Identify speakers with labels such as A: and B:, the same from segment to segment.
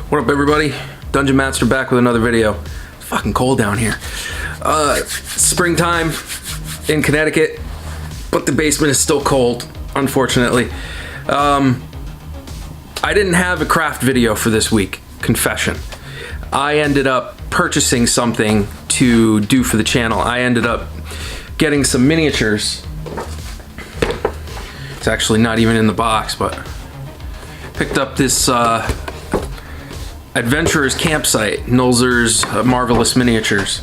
A: What up, everybody? DungeonMattster back with another video. It's fucking cold down here. Springtime in Connecticut, but the basement is still cold, unfortunately. I didn't have a craft video for this week, confession. I ended up purchasing something to do for the channel. I ended up getting some miniatures. It's actually not even in the box, but picked up this Adventurer's Campsite, Nolzur's Marvelous Miniatures,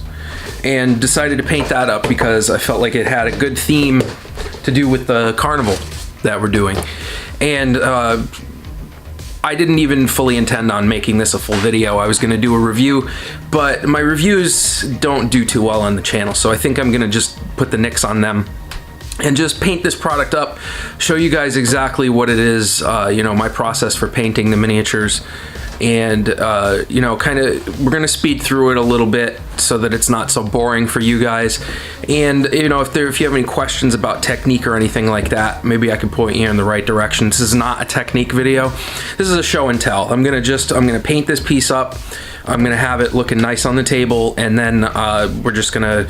A: and decided to paint that up because I felt like it had a good theme to do with the carnival that we're doing. And I didn't even fully intend on making this a full video. I was going to do a review, but my reviews don't do too well on the channel, so I think I'm going to just put the nix on them and just paint this product up, show you guys exactly what it is, my process for painting the miniatures, and kind of we're gonna speed through it a little bit so that it's not so boring for you guys. And if you have any questions about technique or anything like that, maybe I can point you in the right direction. This is not a technique video. This is a show and tell. I'm gonna paint this piece up. I'm gonna have it looking nice on the table, and then we're just gonna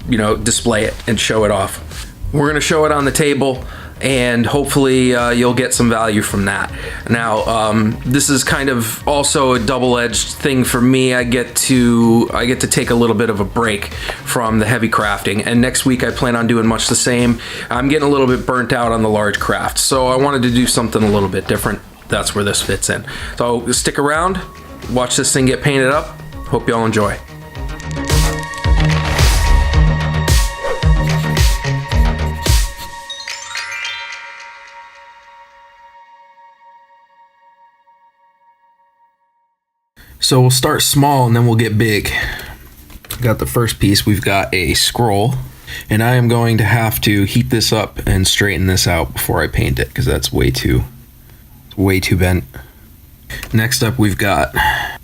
A: display it and show it off. We're gonna show it on the table, and hopefully you'll get some value from that. Now, this is kind of also a double-edged thing for me. I get to take a little bit of a break from the heavy crafting, and next week I plan on doing much the same. I'm getting a little bit burnt out on the large crafts, so I wanted to do something a little bit different. That's where this fits in. So stick around, watch this thing get painted up. Hope y'all enjoy. So we'll start small and then we'll get big. Got the first piece. We've got a scroll, and I am going to have to heat this up and straighten this out before I paint it because that's way too bent. Next up, we've got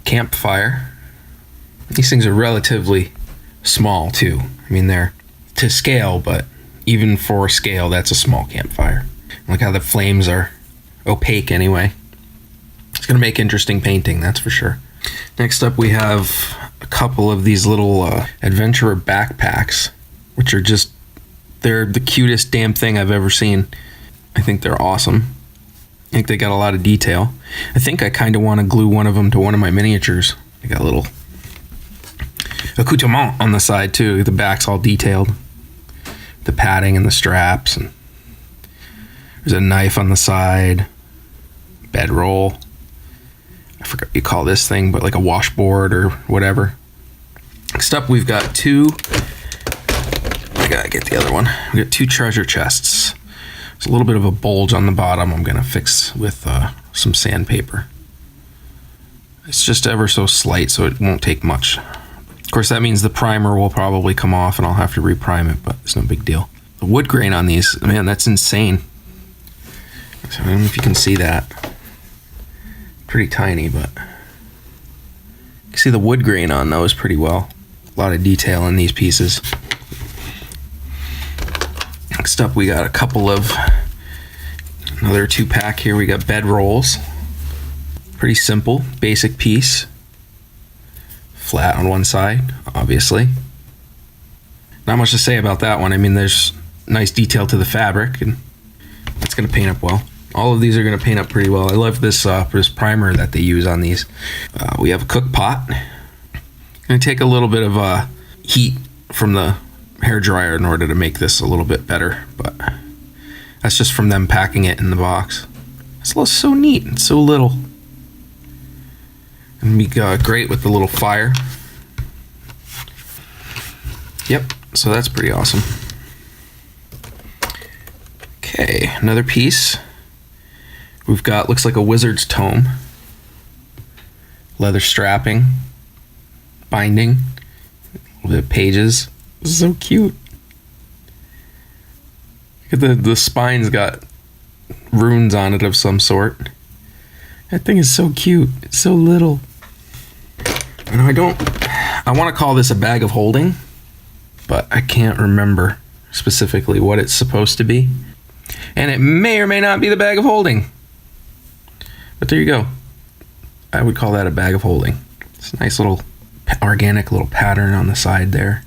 A: campfire. These things are relatively small too. I mean, they're to scale, but even for scale, that's a small campfire. Look how the flames are opaque anyway. It's gonna make interesting painting, that's for sure. Next up, we have a couple of these little adventurer backpacks, which are they're the cutest damn thing I've ever seen. I think they're awesome. I think they got a lot of detail. I think I kind of want to glue one of them to one of my miniatures. They got a little accoutrement on the side too. The back's all detailed. The padding and the straps, and there's a knife on the side, bedroll. I forgot what you call this thing, but like a washboard or whatever. Next up, we've got I gotta get the other one. We got two treasure chests. There's a little bit of a bulge on the bottom I'm gonna fix with some sandpaper. It's just ever so slight, so it won't take much. Of course, that means the primer will probably come off and I'll have to reprime it, but it's no big deal. The wood grain on these, man, that's insane. So I don't know if you can see that. Pretty tiny, but you can see the wood grain on those pretty well. A lot of detail in these pieces. Next up, we got a couple of another 2-pack here. We got bed rolls. Pretty simple, basic piece. Flat on one side, obviously. Not much to say about that one. I mean, there's nice detail to the fabric, and it's gonna paint up well. All of these are going to paint up pretty well. I love this primer that they use on these. We have a cook pot. I'm going to take a little bit of heat from the hair dryer in order to make this a little bit better, but that's just from them packing it in the box. It's so neat. It's so little. And be great with the little fire. Yep, so that's pretty awesome. Okay, another piece. We've got, looks like a wizard's tome. Leather strapping. Binding. A little bit of pages. This is so cute. Look at the spine's got runes on it of some sort. That thing is so cute. It's so little. And I want to call this a bag of holding, but I can't remember specifically what it's supposed to be. And it may or may not be the bag of holding. But there you go. I would call that a bag of holding. It's a nice little organic little pattern on the side there.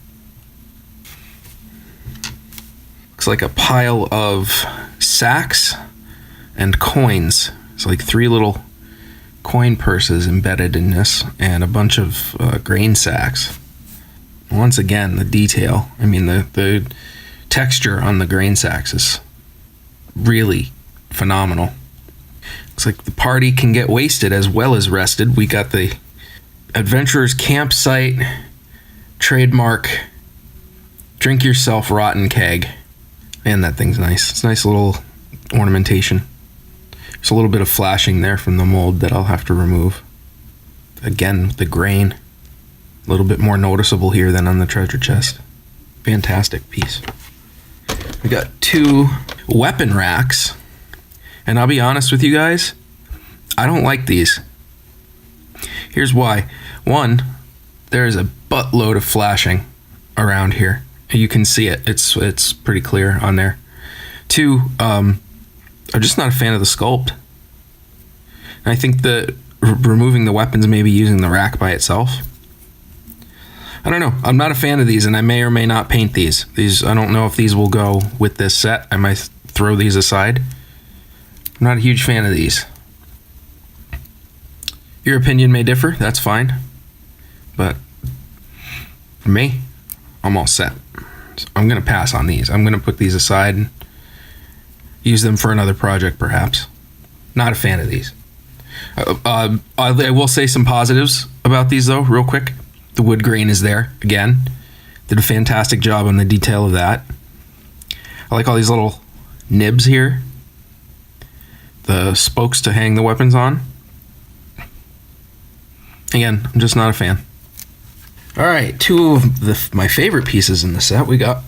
A: Looks like a pile of sacks and coins. It's like 3 little coin purses embedded in this, and a bunch of grain sacks. Once again, the detail. I mean, the texture on the grain sacks is really phenomenal. Looks like the party can get wasted as well as rested. We got the Adventurer's Campsite trademark drink yourself rotten keg. Man, that thing's nice. It's a nice little ornamentation. There's a little bit of flashing there from the mold that I'll have to remove. Again, the grain, a little bit more noticeable here than on the treasure chest. Fantastic piece. We got 2 weapon racks, and I'll be honest with you guys, I don't like these. Here's why. 1, there is a buttload of flashing around here. You can see it. It's pretty clear on there. 2, I'm just not a fan of the sculpt. And I think that removing the weapons, maybe using the rack by itself. I don't know. I'm not a fan of these, and I may or may not paint these. I don't know if these will go with this set. I might throw these aside. I'm not a huge fan of these. Your opinion may differ. That's fine. But for me, I'm all set. So I'm going to pass on these. I'm going to put these aside and use them for another project, perhaps. Not a fan of these. I will say some positives about these, though, real quick. The wood grain is there, again. Did a fantastic job on the detail of that. I like all these little nibs here. The spokes to hang the weapons on. Again, I'm just not a fan. All right, 2 of my favorite pieces in the set. We got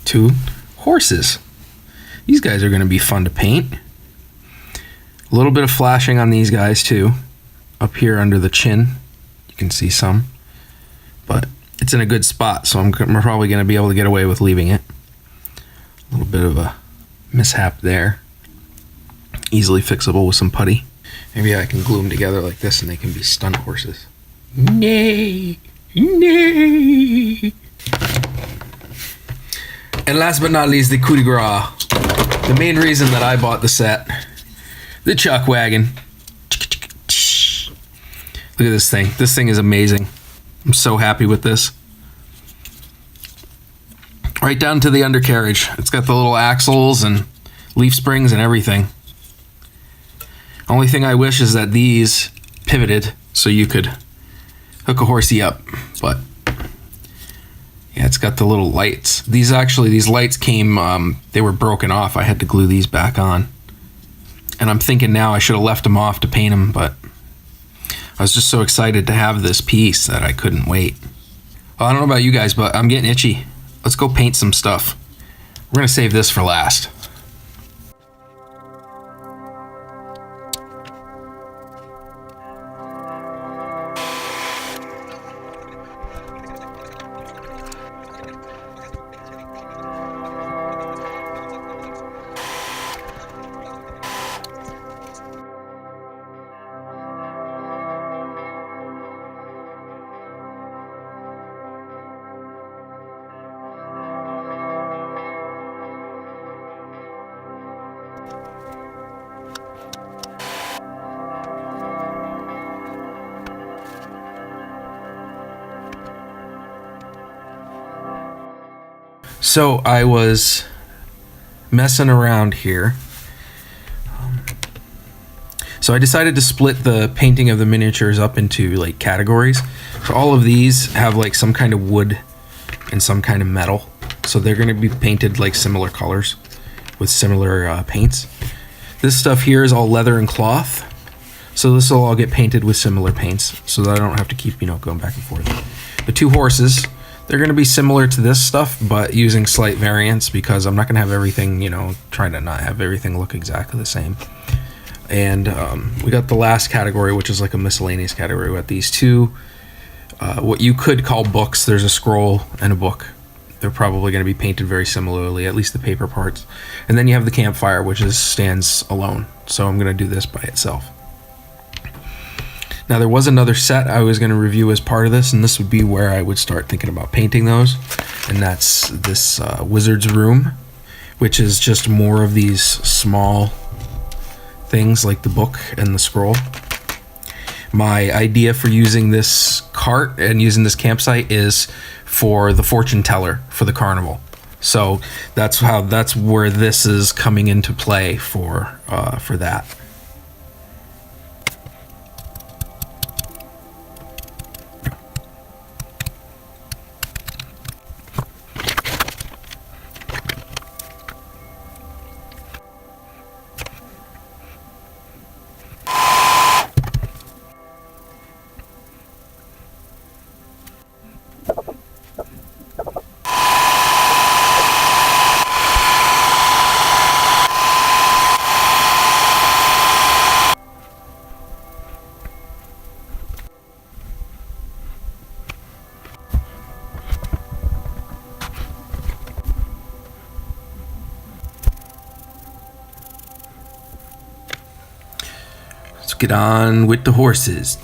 A: 2 horses. These guys are going to be fun to paint. A little bit of flashing on these guys too. Up here under the chin, you can see some. But it's in a good spot, so I'm probably going to be able to get away with leaving it. A little bit of a mishap there. Easily fixable with some putty. Maybe I can glue them together like this and they can be stunt horses. Nay! Nay! And last but not least, the coup de grace. The main reason that I bought the set. The chuck wagon. Look at this thing. This thing is amazing. I'm so happy with this. Right down to the undercarriage. It's got the little axles and leaf springs and everything. Only thing I wish is that these pivoted so you could hook a horsey up. But yeah, it's got the little lights. These lights came, they were broken off. I had to glue these back on. And I'm thinking now I should have left them off to paint them, but I was just so excited to have this piece that I couldn't wait. Well, I don't know about you guys, but I'm getting itchy. Let's go paint some stuff. We're gonna save this for last. So I was messing around here. So I decided to split the painting of the miniatures up into like categories. So all of these have like some kind of wood and some kind of metal. So they're going to be painted like similar colors with similar paints. This stuff here is all leather and cloth. So this will all get painted with similar paints so that I don't have to keep, going back and forth. The 2 horses, they're going to be similar to this stuff, but using slight variants because I'm not going to have everything, trying to not have everything look exactly the same. And we got the last category, which is like a miscellaneous category. We got these 2, what you could call books. There's a scroll and a book. They're probably going to be painted very similarly, at least the paper parts. And then you have the campfire, which stands alone. So I'm going to do this by itself. Now, there was another set I was going to review as part of this, and this would be where I would start thinking about painting those. And that's this Wizard's Room, which is just more of these small things like the book and the scroll. My idea for using this cart and using this campsite is for the fortune teller for the carnival. So that's where this is coming into play for that. Get on with the horses.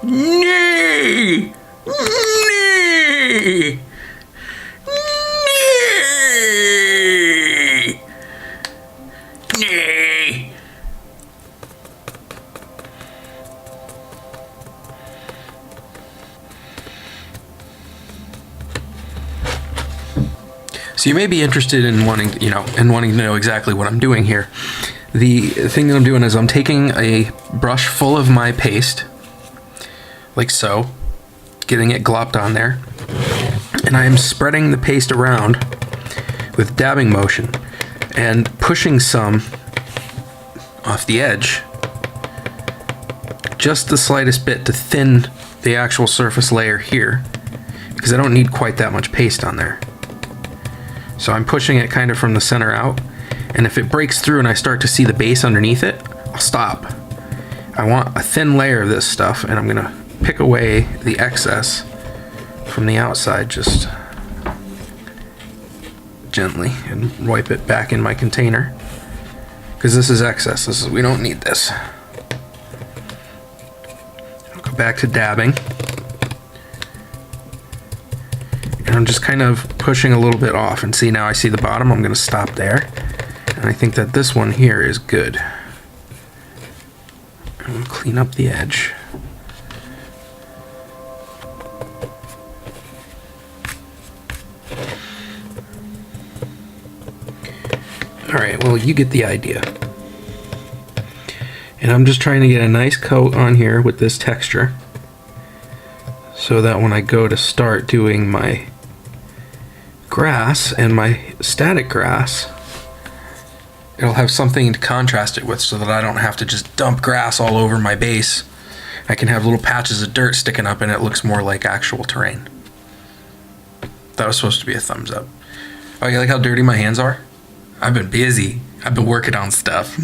A: Nay! Nay! Nay! Nay! So you may be interested in wanting to know exactly what I'm doing here. The thing that I'm doing is I'm taking a brush full of my paste, like so, getting it glopped on there, and I am spreading the paste around with dabbing motion and pushing some off the edge, just the slightest bit to thin the actual surface layer here, because I don't need quite that much paste on there. So I'm pushing it kind of from the center out, and if it breaks through and I start to see the base underneath it, I'll stop. I want a thin layer of this stuff, and I'm gonna pick away the excess from the outside just gently and wipe it back in my container, because this is excess. We don't need this. I'll go back to dabbing, and I'm just kind of pushing a little bit off, and see, now I see the bottom. I'm going to stop there, and I think that this one here is good. I'm going to clean up the edge. Alright, well, you get the idea. And I'm just trying to get a nice coat on here with this texture, so that when I go to start doing my grass and my static grass, it'll have something to contrast it with, so that I don't have to just dump grass all over my base. I can have little patches of dirt sticking up and it looks more like actual terrain. That was supposed to be a thumbs up. Oh, you like how dirty my hands are? I've been busy. I've been working on stuff.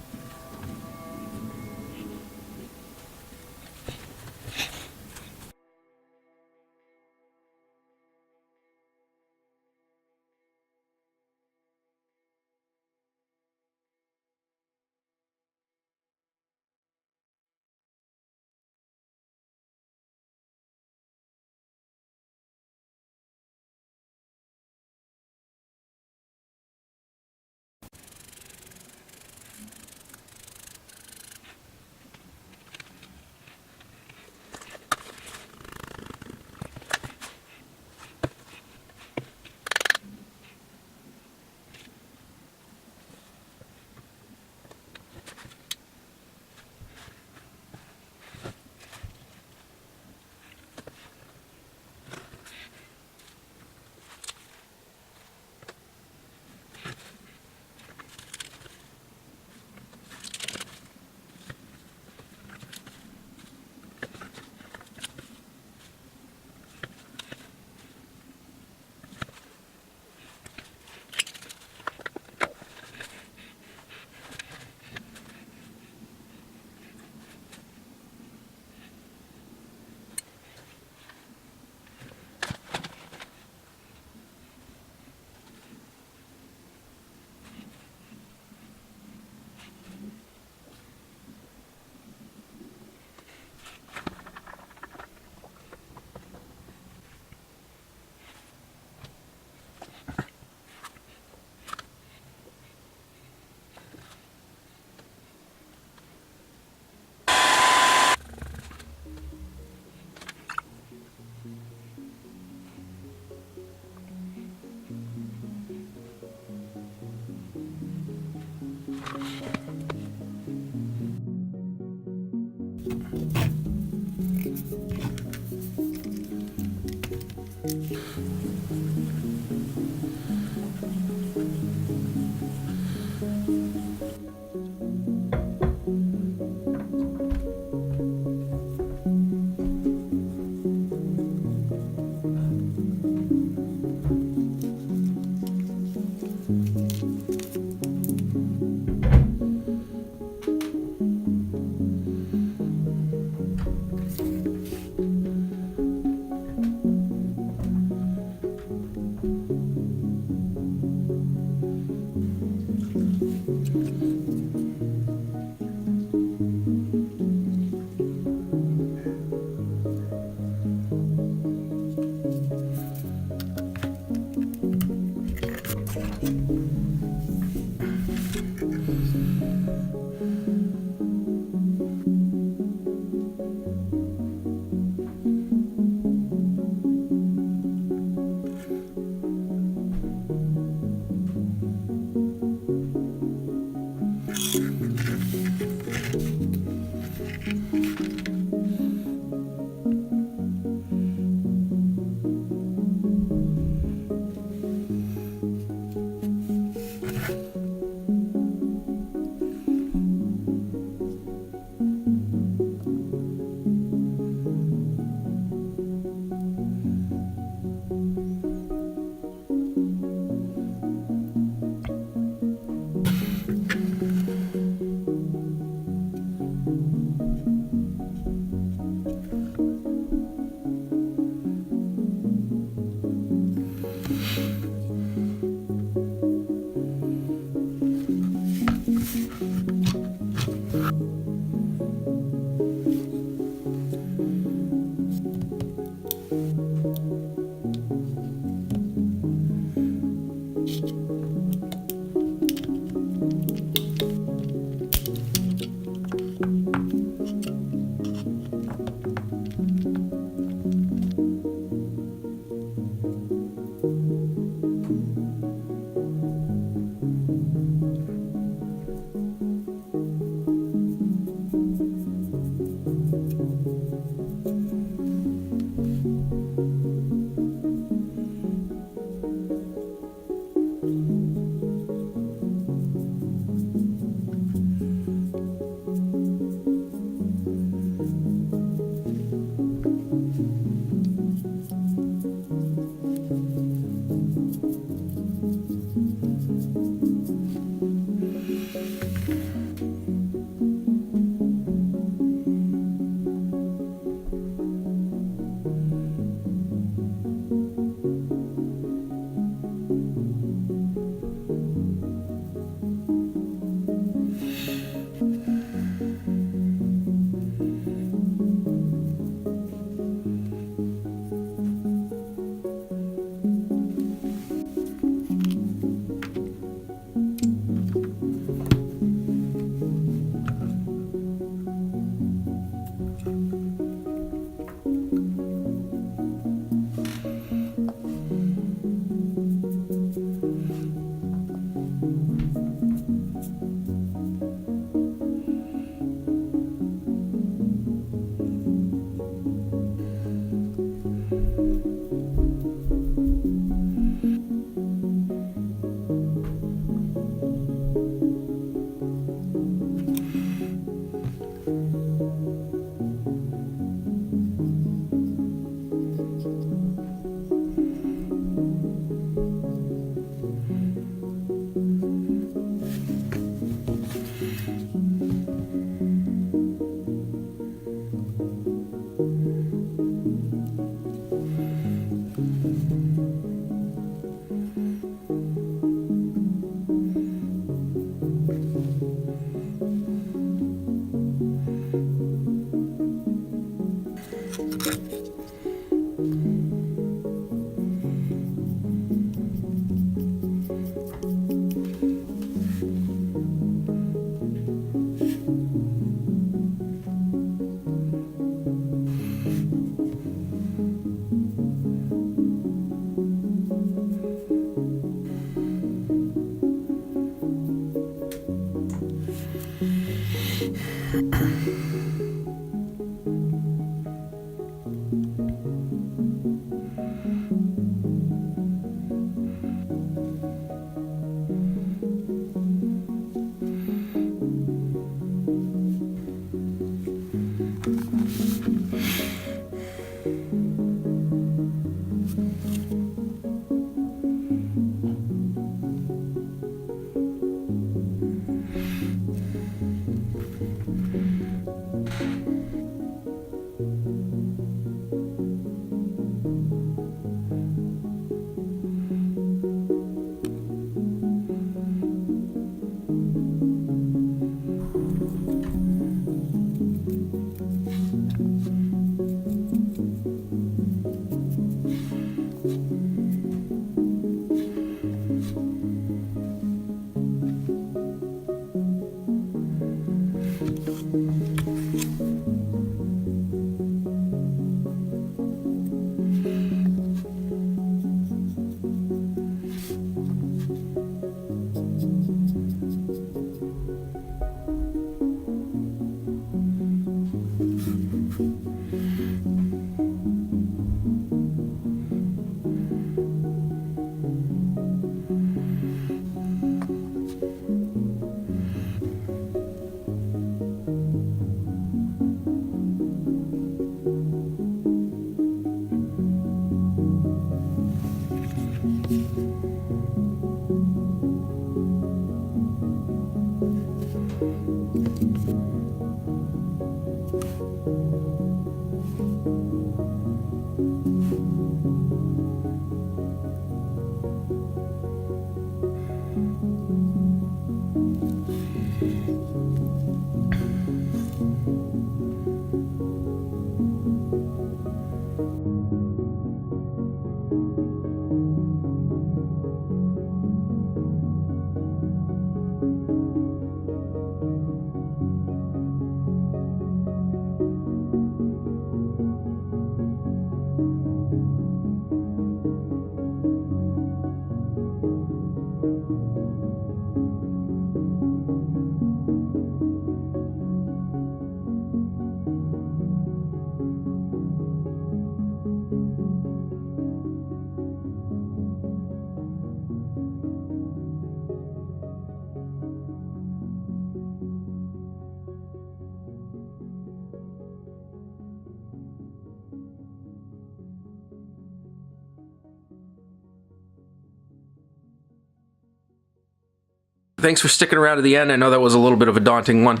A: Thanks for sticking around to the end. I know that was a little bit of a daunting one,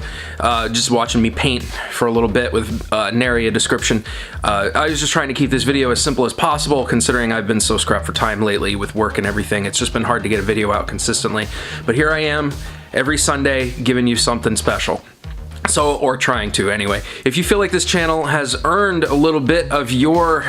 A: just watching me paint for a little bit with nary a description. I was just trying to keep this video as simple as possible, considering I've been so strapped for time lately with work and everything. It's just been hard to get a video out consistently. But here I am, every Sunday, giving you something special. So, or trying to anyway. If you feel like this channel has earned a little bit of your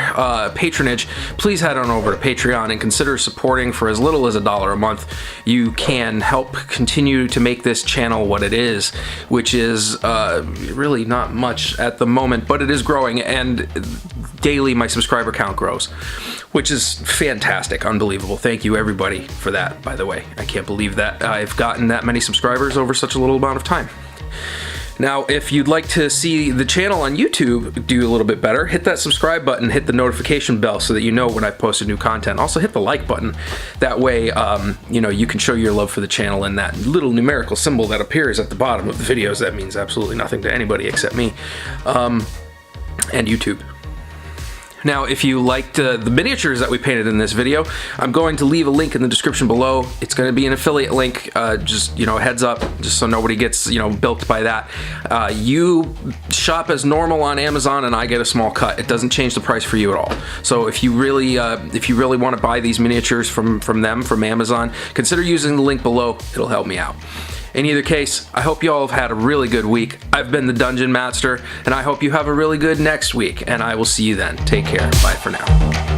A: patronage, please head on over to Patreon and consider supporting for as little as $1 a month. You can help continue to make this channel what it is, which is really not much at the moment, but it is growing, and daily my subscriber count grows, which is fantastic, unbelievable. Thank you everybody for that, by the way. I can't believe that I've gotten that many subscribers over such a little amount of time. Now, if you'd like to see the channel on YouTube do a little bit better, hit that subscribe button, hit the notification bell so that you know when I post new content. Also hit the like button. That way, you know, you can show your love for the channel, and that little numerical symbol that appears at the bottom of the videos, that means absolutely nothing to anybody except me, and YouTube. Now, if you liked the miniatures that we painted in this video, I'm going to leave a link in the description below. It's going to be an affiliate link, just, you know, heads up, just so nobody gets, you know, bilked by that. You shop as normal on Amazon and I get a small cut. It doesn't change the price for you at all. So if you really want to buy these miniatures from Amazon, consider using the link below. It'll help me out. In either case, I hope you all have had a really good week. I've been the Dungeon Mattster, and I hope you have a really good next week, and I will see you then. Take care. Bye for now.